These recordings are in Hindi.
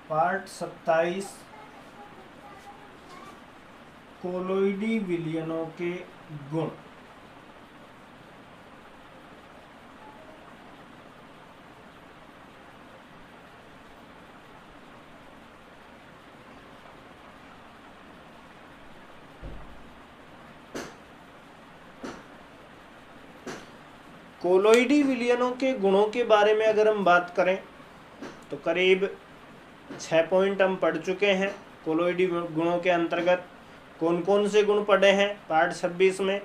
पार्ट 27 कोलोइडी विलयनों के गुण। कोलोइडी विलयनों के गुणों के बारे में अगर हम बात करें तो करीब 6 पॉइंट हम पढ़ चुके हैं। कोलोइडी गुणों के अंतर्गत कौन कौन से गुण पढ़े हैं पार्ट 26 में।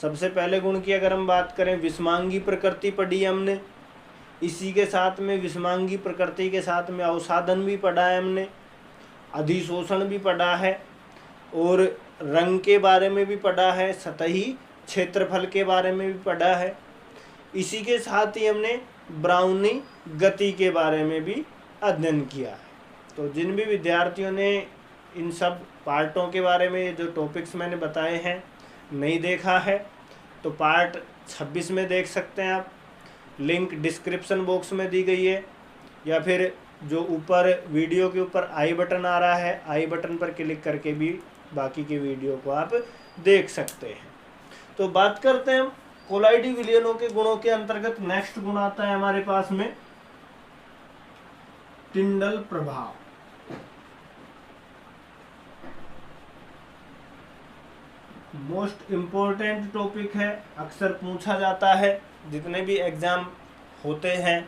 सबसे पहले गुण की अगर हम बात करें, विषमांगी प्रकृति पढ़ी हमने। इसी के साथ में विषमांगी प्रकृति के साथ में अवसादन भी पढ़ा है हमने, अधिशोषण भी पढ़ा है और रंग के बारे में भी पढ़ा है, सतही क्षेत्रफल के बारे में भी पढ़ा है। इसी के साथ ही हमने ब्राउनी गति के बारे में भी अध्ययन किया है। तो जिन भी विद्यार्थियों ने इन सब पार्टों के बारे में जो टॉपिक्स मैंने बताए हैं नहीं देखा है तो पार्ट 26 में देख सकते हैं आप। लिंक डिस्क्रिप्शन बॉक्स में दी गई है या फिर जो ऊपर वीडियो के ऊपर आई बटन आ रहा है, आई बटन पर क्लिक करके भी बाकी के वीडियो को आप देख सकते हैं। तो बात करते हैं हम कोलोइडी विलयनों के गुणों के अंतर्गत। नेक्स्ट गुण आता है हमारे पास में टिंडल प्रभाव। मोस्ट इम्पोर्टेंट टॉपिक है, अक्सर पूछा जाता है। जितने भी एग्जाम होते हैं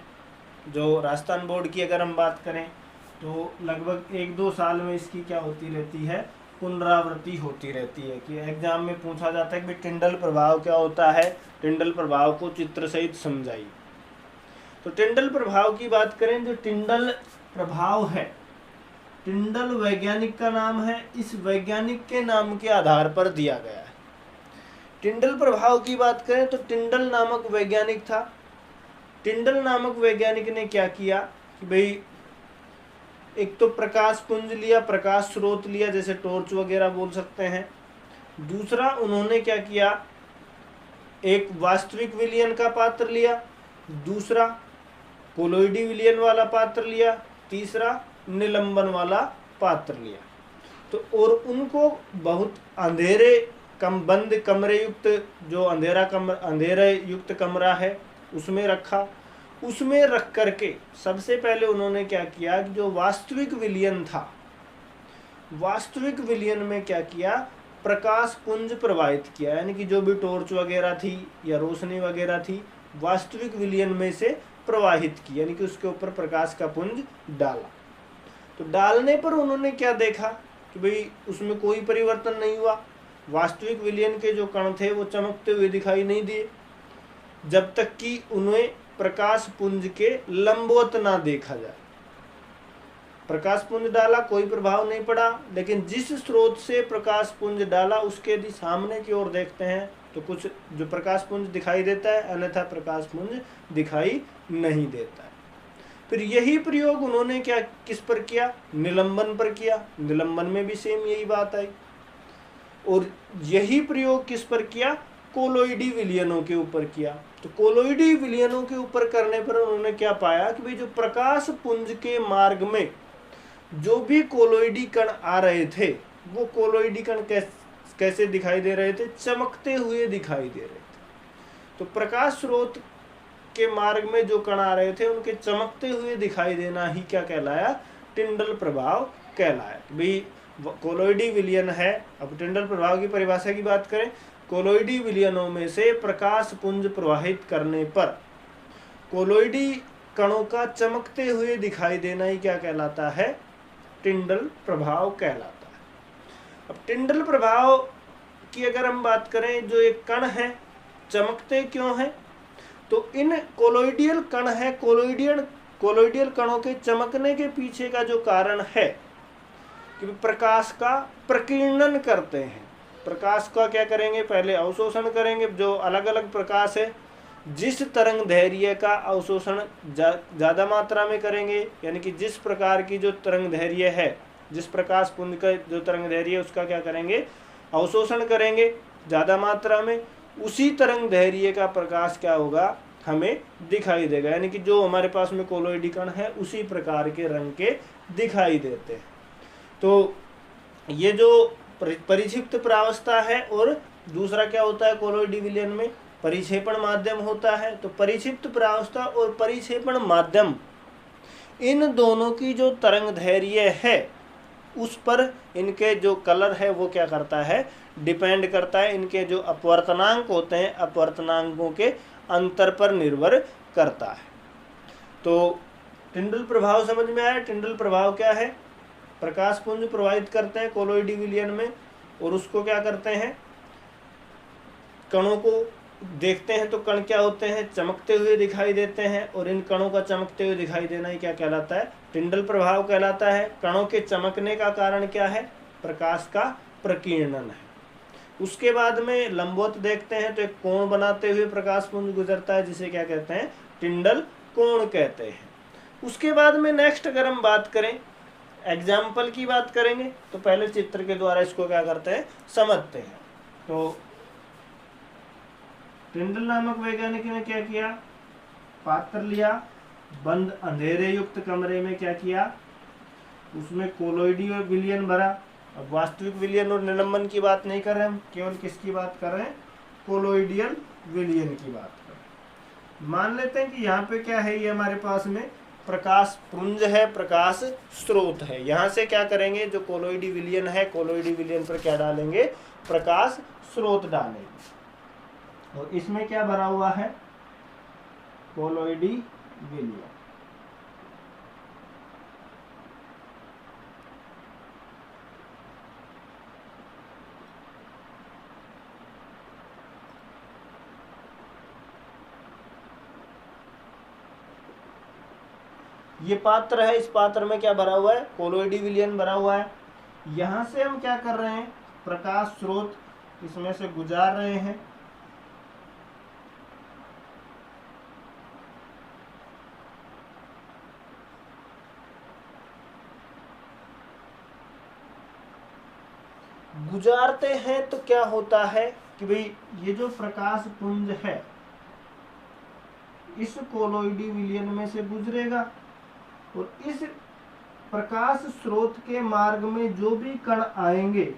जो राजस्थान बोर्ड की अगर हम बात करें तो लगभग 1-2 साल में इसकी क्या होती रहती है, पुनरावृत्ति होती रहती है कि एग्जाम में पूछा जाता है कि टिंडल प्रभाव क्या होता है, टिंडल प्रभाव को चित्र सहित समझाइए। तो टिंडल प्रभाव की बात करें, जो टिंडल प्रभाव है, टिंडल वैज्ञानिक का नाम है, इस वैज्ञानिक के नाम के आधार पर दिया गया है। टिंडल प्रभाव की बात करें तो टिंडल नामक वैज्ञानिक था। टिंडल नामक वैज्ञानिक ने क्या किया कि भाई एक तो प्रकाश पुंज लिया, प्रकाश स्रोत लिया, जैसे टॉर्च वगैरह बोल सकते हैं। दूसरा उन्होंने क्या किया, एक वास्तविक विलयन का पात्र लिया, दूसरा कोलोइडी विलयन वाला पात्र लिया, तीसरा निलंबन वाला पात्र लिया। तो और उनको बहुत अंधेरे बंद कमरे युक्त, जो अंधेरे युक्त कमरा है उसमें रखा। उसमें रख करके सबसे पहले उन्होंने क्या किया कि जो वास्तविक विलयन था, वास्तविक विलयन में क्या किया, प्रकाश पुंज प्रवाहित किया। यानी कि जो भी टॉर्च वगैरह थी या रोशनी वगैरह थी वास्तविक विलयन में से प्रवाहित की, यानी कि उसके ऊपर प्रकाश का पुंज डाला। तो डालने पर उन्होंने क्या देखा कि भाई उसमें कोई परिवर्तन नहीं हुआ। वास्तविक विलयन के जो कण थे वो चमकते हुए दिखाई नहीं दिए जब तक कि उन्हें प्रकाश पुंज के लंबवत ना देखा जाए। प्रकाश पुंज डाला, कोई प्रभाव नहीं पड़ा, लेकिन जिस स्रोत से प्रकाश पुंज डाला उसके यदि सामने की ओर देखते हैं तो कुछ जो प्रकाश पुंज दिखाई देता है, अन्यथा प्रकाश पुंज दिखाई नहीं देता है। फिर यही प्रयोग उन्होंने क्या किस पर किया, निलंबन पर किया। निलंबन में भी सेम यही बात आई। और यही प्रयोग किस पर किया, कोलोइडी विलयनों के ऊपर किया। तो कोलोइडी विलयनों के ऊपर करने पर उन्होंने क्या पाया कि भाई जो प्रकाश पुंज के मार्ग में जो भी कोलोइडी कण आ रहे थे वो कोलोइडी कण कैसे दिखाई दे रहे थे, चमकते हुए दिखाई दे रहे थे। तो प्रकाश स्रोत के मार्ग में जो कण आ रहे थे उनके चमकते हुए दिखाई देना ही क्या कहलाया, टिंडल प्रभाव कहलाया। भाई कोलोइडी विलयन है। अब टिंडल प्रभाव की परिभाषा की बात करें, कोलोइडी विलयनों में से प्रकाश पुंज प्रवाहित करने पर कोलोइडी कणों का चमकते हुए दिखाई देना ही क्या कहलाता है, टिंडल प्रभाव कहलाता है। अब टिंडल प्रभाव की अगर हम बात करें, जो एक कण है चमकते क्यों हैं, तो इन कोलोइडियल कण है, कोलोइडियल कणों के चमकने के पीछे का जो कारण है कि प्रकाश का प्रकीर्णन करते हैं। प्रकाश का क्या करेंगे, पहले अवशोषण करेंगे। जो अलग अलग प्रकाश है, जिस तरंग दैर्घ्य का अवशोषण ज़्यादा मात्रा में करेंगे, यानी कि जिस प्रकार की जो तरंग दैर्घ्य है, जिस प्रकाश पुंज का जो तरंग दैर्घ्य है उसका क्या करेंगे, अवशोषण करेंगे ज़्यादा मात्रा में। उसी तरंग दैर्घ्य का प्रकाश क्या होगा, हमें दिखाई देगा, यानी कि जो हमारे पास में कोलोइडी कण है उसी प्रकार के रंग के दिखाई देते हैं। तो ये जो परिक्षिप्त प्रावस्था है, और दूसरा क्या होता है कोलोइडी विलयन में, परिक्षेपण माध्यम होता है। तो परिक्षिप्त प्रावस्था और परिक्षेपण माध्यम, इन दोनों की जो तरंग धैर्य है उस पर इनके जो कलर है वो क्या करता है, डिपेंड करता है। इनके जो अपवर्तनांक होते हैं, अपवर्तनांकों के अंतर पर निर्भर करता है। तो टिंडल प्रभाव समझ में आया। टिंडल प्रभाव क्या है, प्रकाश पुंज प्रवाहित करते हैं कोलोइडी विलयन में, और उसको क्या करते हैं, कणों को देखते हैं तो कण क्या होते हैं, चमकते हुए दिखाई देते हैं, और इन कणों का चमकते हुए दिखाई देना ही क्या कहलाता है, टिंडल प्रभाव कहलाता है। कणों के चमकने का कारण क्या है, प्रकाश का प्रकीर्णन है। उसके बाद में लंबवत देखते हैं तो एक कोण बनाते हुए प्रकाश पुंज गुजरता है, जिसे क्या कहते हैं, टिंडल कोण कहते हैं। उसके बाद में नेक्स्ट अगर हम बात करें, एग्जाम्पल की बात करेंगे, तो पहले चित्र के द्वारा इसको क्या करते हैं, समझते हैं। तो टिंडल नामक वैज्ञानिक ने क्या किया, पात्र लिया, बंद अंधेरे युक्त कमरे में क्या किया, उसमें कोलोइडी और विलयन भरा। अब वास्तविक विलयन और निलंबन की बात नहीं कर रहे हम, केवल किसकी बात कर रहे हैं, कोलोइडियल विलयन की बात कर रहे हैं। मान लेते हैं कि यहाँ पे क्या है, ये हमारे पास में प्रकाश पुंज है, प्रकाश स्रोत है। यहाँ से क्या करेंगे, जो कोलोइडी विलयन है, कोलोइडी विलयन पर क्या डालेंगे, प्रकाश स्रोत डालेंगे, और इसमें क्या भरा हुआ है, कोलोइडी विलयन। ये पात्र है, इस पात्र में क्या भरा हुआ है, कोलोइडी विलयन भरा हुआ है। यहां से हम क्या कर रहे हैं, प्रकाश स्रोत इसमें से गुजार रहे हैं। गुजारते हैं तो क्या होता है कि भाई ये जो प्रकाश पुंज है इस कोलोइडी विलयन में से गुजरेगा, और इस प्रकाश स्रोत के मार्ग में जो भी कण आएंगे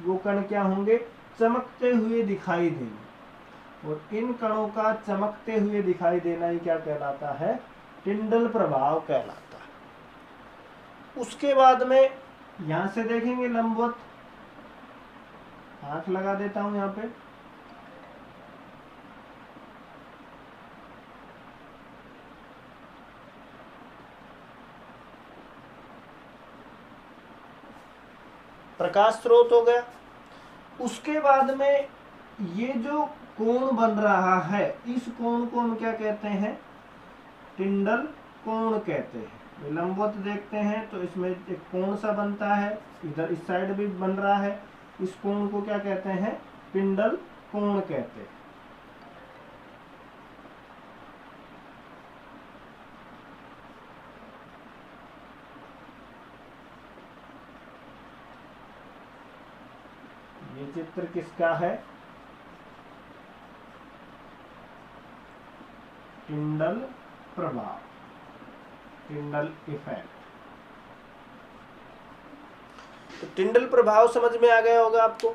वो कण क्या होंगे, चमकते हुए दिखाई देंगे, और इन कणों का चमकते हुए दिखाई देना ही क्या कहलाता है, टिंडल प्रभाव कहलाता है। उसके बाद में यहां से देखेंगे लंबवत, आंख लगा देता हूं यहाँ पे, प्रकाश स्रोत हो गया। उसके बाद में ये जो कोण बन रहा है, इस कोण को हम क्या कहते हैं, टिंडल कोण कहते हैं। लंबवत देखते हैं तो इसमें एक कोण सा बनता है, इधर इस साइड भी बन रहा है, इस कोण को क्या कहते हैं, टिंडल कोण कहते हैं। ये चित्र किसका है, टिंडल प्रभाव, टिंडल इफेक्ट। तो टिंडल प्रभाव समझ में आ गया होगा आपको।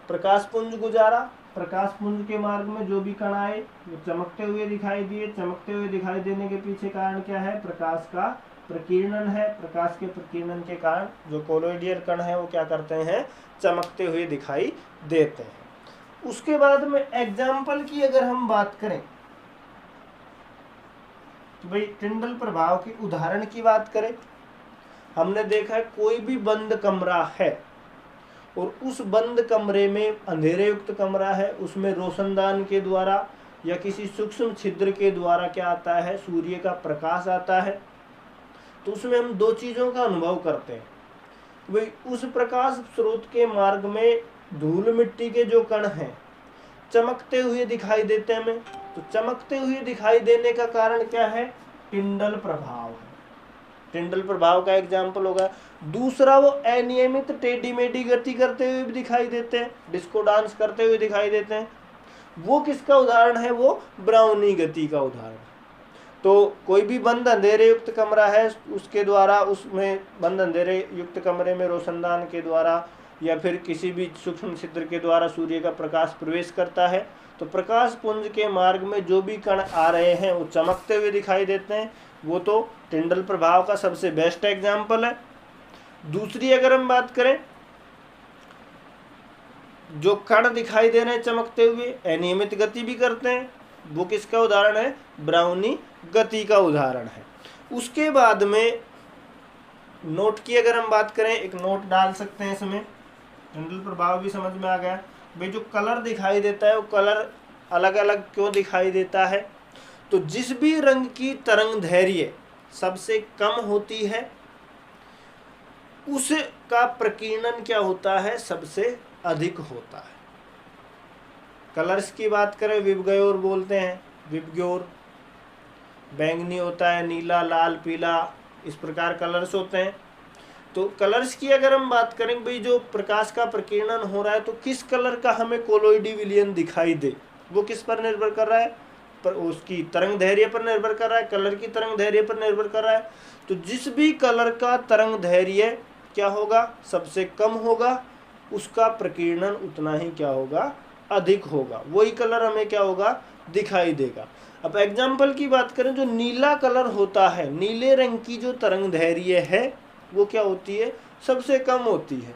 प्रकाश पुंज गुजारा, प्रकाश पुंज के मार्ग में जो भी कण आए वो चमकते हुए दिखाई दिए, चमकते हुए दिखाई देने के पीछे कारण क्या है, प्रकाश का प्रकीर्णन है। प्रकाश के प्रकीर्णन के कारण जो कोलोइडियल कण है वो क्या करते हैं, चमकते हुए दिखाई देते हैं। उसके बाद में एग्जाम्पल की अगर हम बात करें तो भाई टिंडल प्रभाव के उदाहरण की बात करें, हमने देखा है कोई भी बंद कमरा है और उस बंद कमरे में, अंधेरे युक्त कमरा है, उसमें रोशनदान के द्वारा या किसी सूक्ष्म छिद्र के द्वारा क्या आता है, सूर्य का प्रकाश आता है। तो उसमें हम दो चीज़ों का अनुभव करते हैं। भाई उस प्रकाश स्रोत के मार्ग में धूल मिट्टी के जो कण हैं चमकते हुए दिखाई देते हैं हमें। तो चमकते हुए दिखाई देने का कारण क्या है, टिंडल प्रभाव है। टिंडल प्रभाव का एग्जाम्पल होगा। दूसरा, वो अनियमित टेढ़ी मेढ़ी गति करते हुए भी दिखाई देते हैं, डिस्को डांस करते हुए दिखाई देते हैं। वो किसका उदाहरण है? वो ब्राउनी गति का उदाहरण। तो कोई भी बंद अंधेरे युक्त कमरा है, उसके द्वारा, उसमें बंद अंधेरे युक्त कमरे में रोशनदान के द्वारा या फिर किसी भी सूक्ष्म छिद्र के द्वारा सूर्य का प्रकाश प्रवेश करता है, तो प्रकाश पुंज के मार्ग में जो भी कण आ रहे हैं वो चमकते हुए दिखाई देते हैं। वो तो टिंडल प्रभाव का सबसे बेस्ट एग्जाम्पल है। दूसरी अगर हम बात करें, जो कण दिखाई दे रहे हैं चमकते हुए, अनियमित गति भी करते हैं, वो किसका उदाहरण है? ब्राउनी गति का उदाहरण है। उसके बाद में नोट की अगर हम बात करें, एक नोट डाल सकते हैं इसमें, टिंडल प्रभाव भी समझ में आ गया भाई। जो कलर दिखाई देता है वो कलर अलग अलग क्यों दिखाई देता है? तो जिस भी रंग की तरंग दैर्घ्य सबसे कम होती है उसका प्रकीर्णन क्या होता है? सबसे अधिक होता है। कलर्स की बात करें, विबग्योर बोलते हैं, विबग्योर बैंगनी होता है, नीला, लाल, पीला, इस प्रकार कलर्स होते हैं। तो कलर्स की अगर हम बात करें भाई, जो प्रकाश का प्रकीर्णन हो रहा है तो किस कलर का हमें कोलोइडी विलयन दिखाई दे, वो किस पर निर्भर कर रहा है? पर उसकी तरंग दैर्घ्य पर निर्भर कर रहा है, कलर की तरंग दैर्घ्य पर निर्भर कर रहा है। तो जिस भी कलर का तरंग दैर्घ्य क्या होगा? सबसे कम होगा, उसका प्रकीर्णन उतना ही क्या होगा? अधिक होगा। वही कलर हमें क्या होगा? दिखाई देगा। अब एग्जाम्पल की बात करें, जो नीला कलर होता है, नीले रंग की जो तरंग दैर्घ्य है वो क्या होती है? सबसे कम होती है।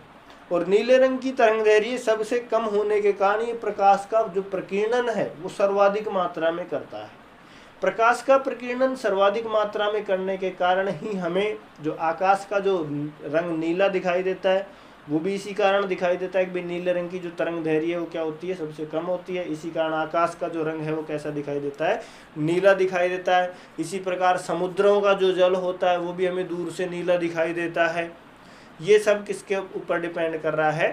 और नीले रंग की तरंग दैर्घ्य सबसे कम होने के कारण ये प्रकाश का जो प्रकीर्णन है वो सर्वाधिक मात्रा में करता है। प्रकाश का प्रकीर्णन सर्वाधिक मात्रा में करने के कारण ही हमें जो आकाश का जो रंग नीला दिखाई देता है वो भी इसी कारण दिखाई देता है कि भाई नीले रंग की जो तरंग दैर्घ्य है वो क्या होती है? सबसे कम होती है। इसी कारण आकाश का जो रंग है वो कैसा दिखाई देता है? नीला दिखाई देता है। इसी प्रकार समुद्रों का जो जल होता है वो भी हमें दूर से नीला दिखाई देता है। ये सब किसके ऊपर डिपेंड कर रहा है?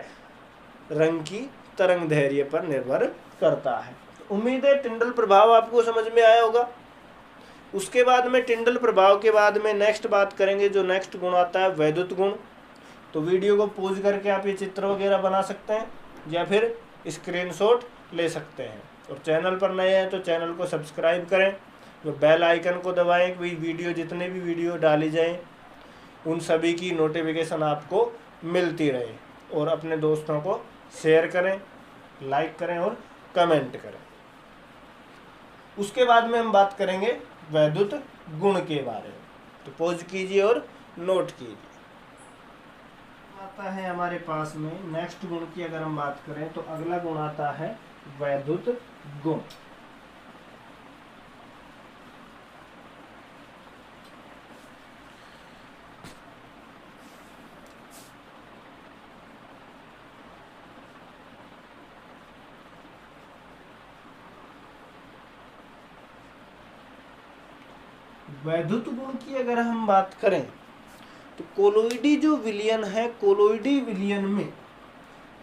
रंग की तरंग दैर्घ्य पर निर्भर करता है। उम्मीद है टिंडल प्रभाव आपको समझ में आया होगा। उसके बाद में टिंडल प्रभाव के बाद में नेक्स्ट बात करेंगे, जो नेक्स्ट गुण आता है वैद्युत गुण। तो वीडियो को पॉज करके आप ये चित्र वगैरह बना सकते हैं या फिर स्क्रीनशॉट ले सकते हैं। और चैनल पर नए हैं तो चैनल को सब्सक्राइब करें, जो बेल आइकन को दबाएं कि वीडियो जितने भी वीडियो डाली जाएं उन सभी की नोटिफिकेशन आपको मिलती रहे। और अपने दोस्तों को शेयर करें, लाइक करें और कमेंट करें। उसके बाद में हम बात करेंगे वैद्युत गुण के बारे में। तो पॉज कीजिए और नोट कीजिए। आता है हमारे पास में नेक्स्ट गुण की अगर हम बात करें तो अगला गुण आता है वैद्युत गुण। वैद्युत गुण की अगर हम बात करें तो कोलोइडी जो विलयन है, कोलोइडी विलयन में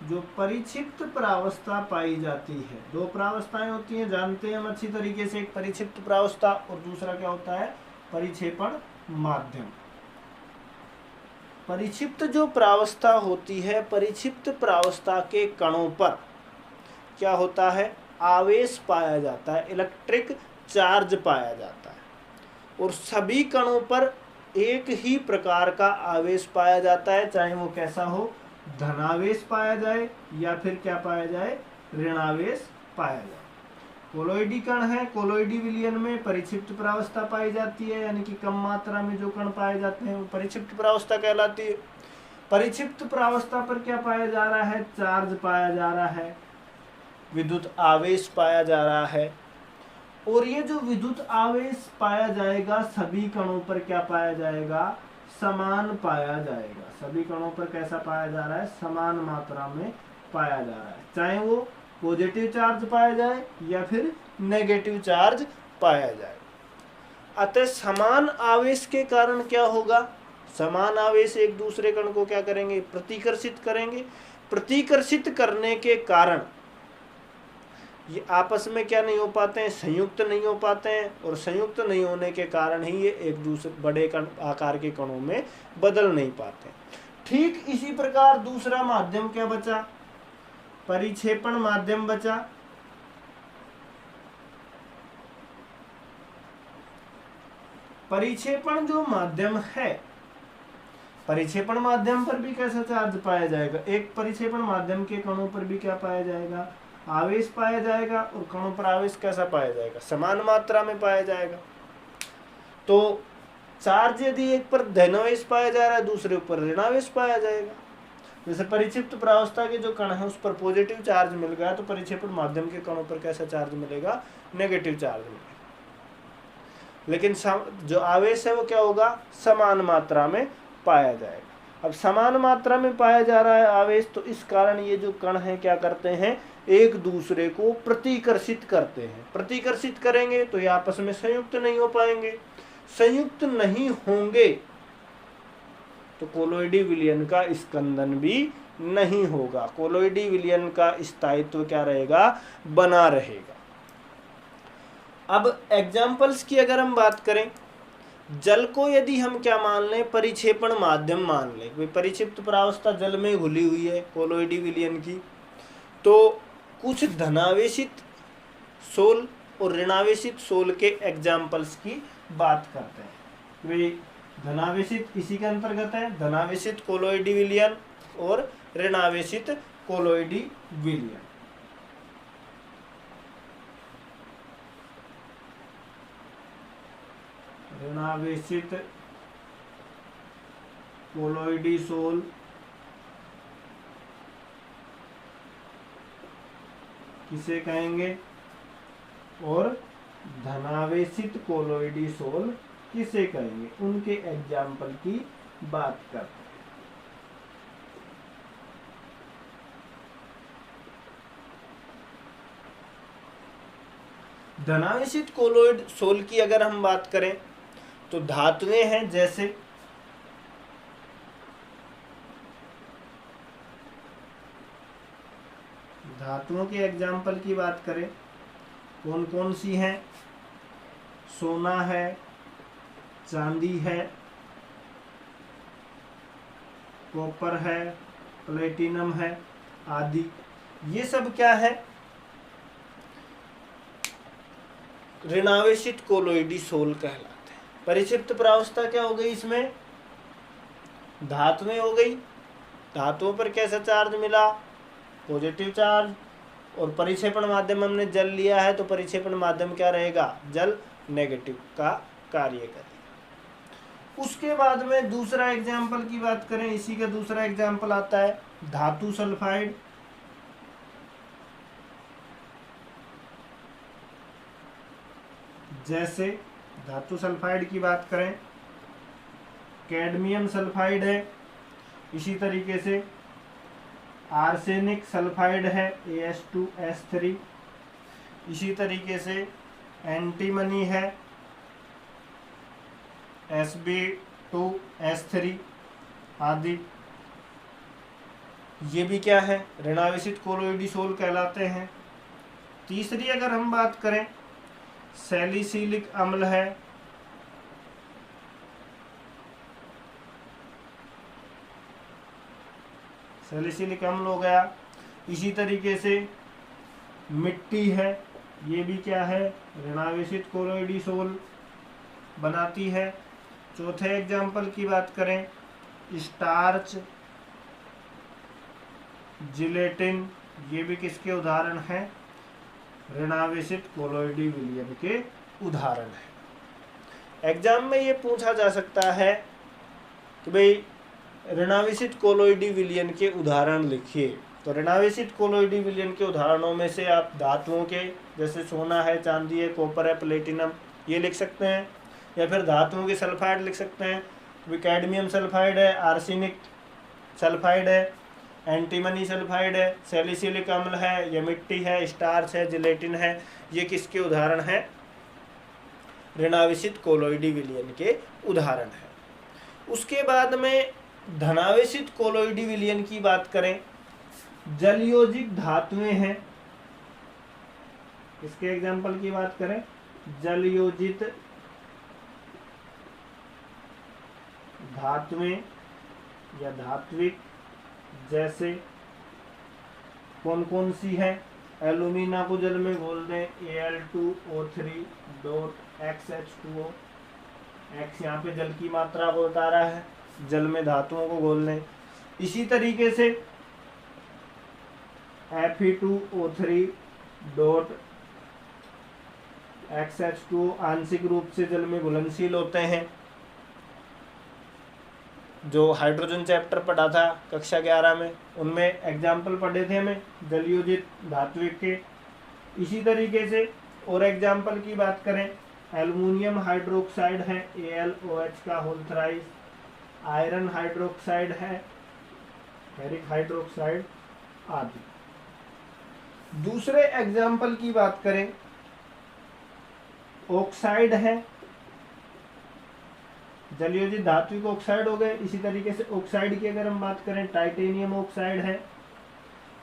जो परिक्षिप्त प्रावस्था पाई जाती है, दो प्रावस्थाएं होती हैं, जानते हैं हम अच्छी तरीके से। एक परिक्षिप्त प्रावस्था और दूसरा क्या होता है? परिक्षेपण माध्यम। परिक्षिप्त जो प्रावस्था होती है, परिक्षिप्त प्रावस्था के कणों पर क्या होता है? आवेश पाया जाता है, इलेक्ट्रिक चार्ज पाया जाता है। और सभी कणों पर एक ही प्रकार का आवेश पाया जाता है, चाहे वो कैसा हो, धनावेश पाया जाए या फिर क्या पाया जाए? ऋणावेश पाया जाए। कोलोइडी कण है, कोलोइडी विलयन में परिक्षिप्त प्रावस्था पाई जाती है, यानी कि कम मात्रा में जो कण पाए जाते हैं वो परिक्षिप्त प्रावस्था कहलाती है। परिक्षिप्त प्रावस्था पर क्या पाया जा रहा है? चार्ज पाया जा रहा है, विद्युत आवेश पाया जा रहा है। और ये जो विद्युत आवेश पाया जाएगा सभी कणों पर क्या पाया जाएगा? समान पाया जाएगा। सभी कणों पर कैसा पाया जा रहा है? समान मात्रा में पाया जा रहा है, चाहे वो पॉजिटिव चार्ज पाया जाए या फिर नेगेटिव चार्ज पाया जाए। अतः समान आवेश के कारण क्या होगा? समान आवेश एक दूसरे कण को क्या करेंगे? प्रतिकर्षित करेंगे। प्रतिकर्षित करने के कारण ये आपस में क्या नहीं हो पाते हैं? संयुक्त नहीं हो पाते हैं। और संयुक्त नहीं होने के कारण ही ये एक दूसरे बड़े कण आकार के कणों में बदल नहीं पाते। ठीक इसी प्रकार दूसरा माध्यम क्या बचा? परिक्षेपण माध्यम बचा। परिक्षेपण जो माध्यम है, परिक्षेपण माध्यम पर भी कैसा चार्ज पाया जाएगा? एक परिक्षेपण माध्यम के कणों पर भी क्या पाया जाएगा? आवेश पाया जाएगा। और कणों पर आवेश कैसा पाया जाएगा? समान मात्रा में पाया जाएगा। तो चार्ज यदि एक पर धनावेश पाया जा रहा है, दूसरे ऊपर ऋणावेश पाया जाएगा। जैसे परिक्षिप्त प्रावस्था के जो कण है उस पर पॉजिटिव चार्ज मिल गया, तो परिक्षेपण माध्यम के कणों पर कैसा चार्ज मिलेगा? नेगेटिव चार्ज मिलेगा। लेकिन जो आवेश है वो क्या होगा? समान मात्रा में पाया जाएगा। अब समान मात्रा में पाया जा रहा है आवेश, तो इस कारण ये जो कण है क्या करते हैं? एक दूसरे को प्रतिकर्षित करते हैं। प्रतिकर्षित करेंगे तो ये आपस में संयुक्त नहीं हो पाएंगे। संयुक्त नहीं होंगे तो कोलोइडी विलयन का स्कंदन भी नहीं होगा। कोलोइडी विलयन का स्थायित्व क्या रहेगा? बना रहेगा। अब एग्जाम्पल्स की अगर हम बात करें, जल को यदि हम क्या मान लें? परिक्षेपण माध्यम मान लें। परिक्षिप्त प्रावस्था जल में घुली हुई है कोलोइडी विलयन की, तो कुछ धनावेशित सोल और ऋणावेशित सोल के एग्जाम्पल्स की बात करते हैं। वे धनावेशित इसी के अंतर्गत है, धनावेशित कोलोइडी विलयन और ऋणावेशित कोलोइडी विलयन। ऋणावेशित कोलोइडी सोल किसे कहेंगे? और धनावेशित कोलोइडी सोल किसे कहेंगे? उनके एग्जाम्पल की बात करते हैं। धनावेशित कोलोइड सोल की अगर हम बात करें तो धातुएं हैं, जैसे धातुओं के एग्जाम्पल की बात करें कौन कौन सी हैं? सोना है, चांदी है, कॉपर है, प्लेटिनम है आदि। ये सब क्या है? ऋणावेशित कोलोइडी सोल कहलाते हैं। परिक्षिप्त प्रावस्था क्या हो गई? इसमें धातुएं हो गई। धातुओं पर कैसा चार्ज मिला? Positive charge. और परिक्षेपण माध्यम हमने जल लिया है, तो परिक्षेपण माध्यम क्या रहेगा? जल नेगेटिव का कार्य करेगा। उसके बाद में दूसरा एग्जाम्पल की बात करें, इसी का दूसरा एग्जाम्पल आता है धातु सल्फाइड। जैसे धातु सल्फाइड की बात करें, कैडमियम सल्फाइड है, इसी तरीके से आर्सेनिक सल्फाइड है AS2S3, इसी तरीके से एंटीमनी है Sb2S3 आदि। ये भी क्या है? ऋणावेशित कोलोइडी सोल कहलाते हैं। तीसरी अगर हम बात करें, सैलिसिलिक अम्ल है, सैलिसिलिक अम्ल हो गया। इसी तरीके से मिट्टी है, ये भी क्या है? ऋणावेशित कोलोइडी सोल बनाती है। चौथे एग्जाम्पल की बात करें, स्टार्च, जिलेटिन, ये भी किसके उदाहरण हैं? ऋणावेशित कोलोइडी विलयन के उदाहरण है। एग्जाम में ये पूछा जा सकता है कि भाई ऋणावेशित कोलोइडी विलयन के उदाहरण लिखिए। तो ऋणावेशित कोलोइडी विलयन के उदाहरणों में से आप धातुओं के, जैसे सोना है, चांदी है, कॉपर है, प्लेटिनम, ये लिख सकते हैं। या फिर धातुओं के सल्फाइड लिख सकते हैं। तो कैडमियम सल्फाइड है, आर्सेनिक सल्फाइड है, एंटीमनी सल्फाइड है, सैलिसिलिक अम्ल है, ये मिट्टी है, स्टार्च है, जिलेटिन है। ये किसके उदाहरण हैं? ऋणावेशित कोलोइडी विलयन के उदाहरण है। उसके बाद में धनावेशित कोलोइडी विलयन की बात करें, जलयोजिक धातुएं हैं। इसके एग्जाम्पल की बात करें, जलयोजित धातुएं या धात्विक, जैसे कौन कौन सी है? एल्यूमिना को जल में घोल दें, Al2O3.XH2O, x यहाँ पे जल की मात्रा को बता रहा है, जल में धातुओं को घोलने। इसी तरीके से Fe2O3 डॉट XH2 आंशिक रूप से जल में घुलनशील होते हैं। जो हाइड्रोजन चैप्टर पढ़ा था कक्षा 11 में, उनमें एग्जाम्पल पढ़े थे हमें जलयोजित धात्विक के। इसी तरीके से और एग्जाम्पल की बात करें, एल्युमिनियम हाइड्रोक्साइड है AlOH का होल थ्राइस, आयरन हाइड्रोक्साइड है, फेरिक हाइड्रोक्साइड आदि। दूसरे एग्जाम्पल की बात करें, ऑक्साइड है, जलयोजित धात्विक ऑक्साइड हो गए। इसी तरीके से ऑक्साइड की अगर हम बात करें, टाइटेनियम ऑक्साइड है,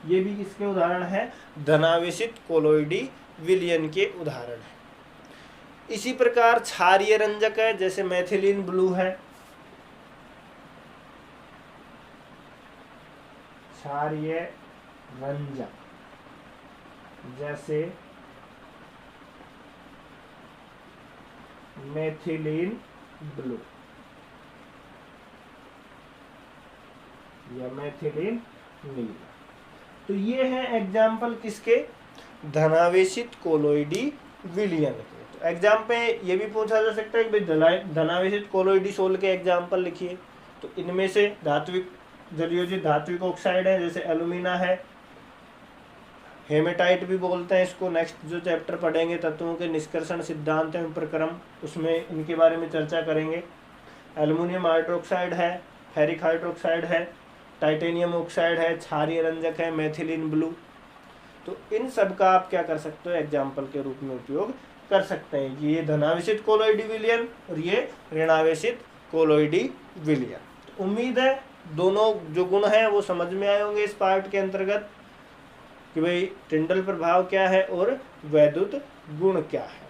ये भी किसके उदाहरण है? धनावेशित कोलोइडी विलयन के उदाहरण है। इसी प्रकार क्षारीय रंजक है, जैसे मैथिलीन ब्लू है, क्षारीय रंजक जैसे मैथिलीन ब्लू या मैथिलीन नीला। तो ये है एग्जाम्पल किसके? धनावेशित कोलोइडी विलयन के। तो एग्जाम पे ये भी पूछा जा सकता है कि भाई धनावेशित कोलोइडी सोल के एग्जाम्पल लिखिए। तो इनमें से धात्विक जलयोजित धात्विक ऑक्साइड है, जैसे एल्यूमिना है, हेमेटाइट भी बोलते हैं इसको। नेक्स्ट जो चैप्टर पढ़ेंगे तत्वों के निष्कर्षण सिद्धांत एवं प्रक्रम, उसमें इनके बारे में चर्चा करेंगे। एल्युमिनियम हाइड्रोक्साइड है, फेरिक हाइड्रोक्साइड है, टाइटेनियम ऑक्साइड है, क्षारीय रंजक है, मैथिलीन ब्लू। तो इन सब का आप क्या कर सकते हो? एग्जाम्पल के रूप में उपयोग कर सकते हैं। ये धनावेशित कोलोइडी विलयन और ये ऋणावेशित कोलोइडी विलयन। तो उम्मीद है दोनों जो गुण हैं वो समझ में आए होंगे इस पार्ट के अंतर्गत कि भाई टिंडल प्रभाव क्या है और वैद्युत गुण क्या है।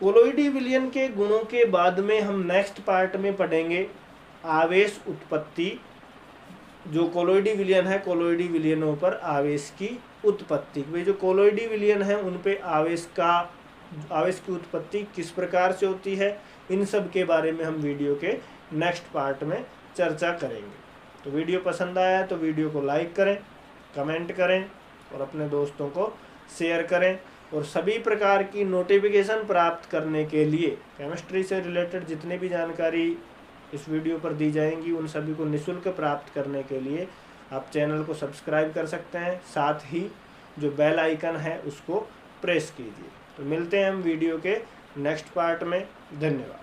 कोलोइडी विलयन के गुणों के बाद में हम नेक्स्ट पार्ट में पढ़ेंगे आवेश उत्पत्ति। जो कोलोइडी विलयन है, कोलोइडी विलयनों पर आवेश की उत्पत्ति। भाई जो कोलोइडी विलयन है उन पे आवेश की उत्पत्ति किस प्रकार से होती है, इन सब के बारे में हम वीडियो के नेक्स्ट पार्ट में चर्चा करेंगे। तो वीडियो पसंद आया तो वीडियो को लाइक करें, कमेंट करें और अपने दोस्तों को शेयर करें। और सभी प्रकार की नोटिफिकेशन प्राप्त करने के लिए केमिस्ट्री से रिलेटेड जितनी भी जानकारी इस वीडियो पर दी जाएंगी उन सभी को निःशुल्क प्राप्त करने के लिए आप चैनल को सब्सक्राइब कर सकते हैं। साथ ही जो बेल आइकन है उसको प्रेस कीजिए। तो मिलते हैं हम वीडियो के नेक्स्ट पार्ट में। धन्यवाद।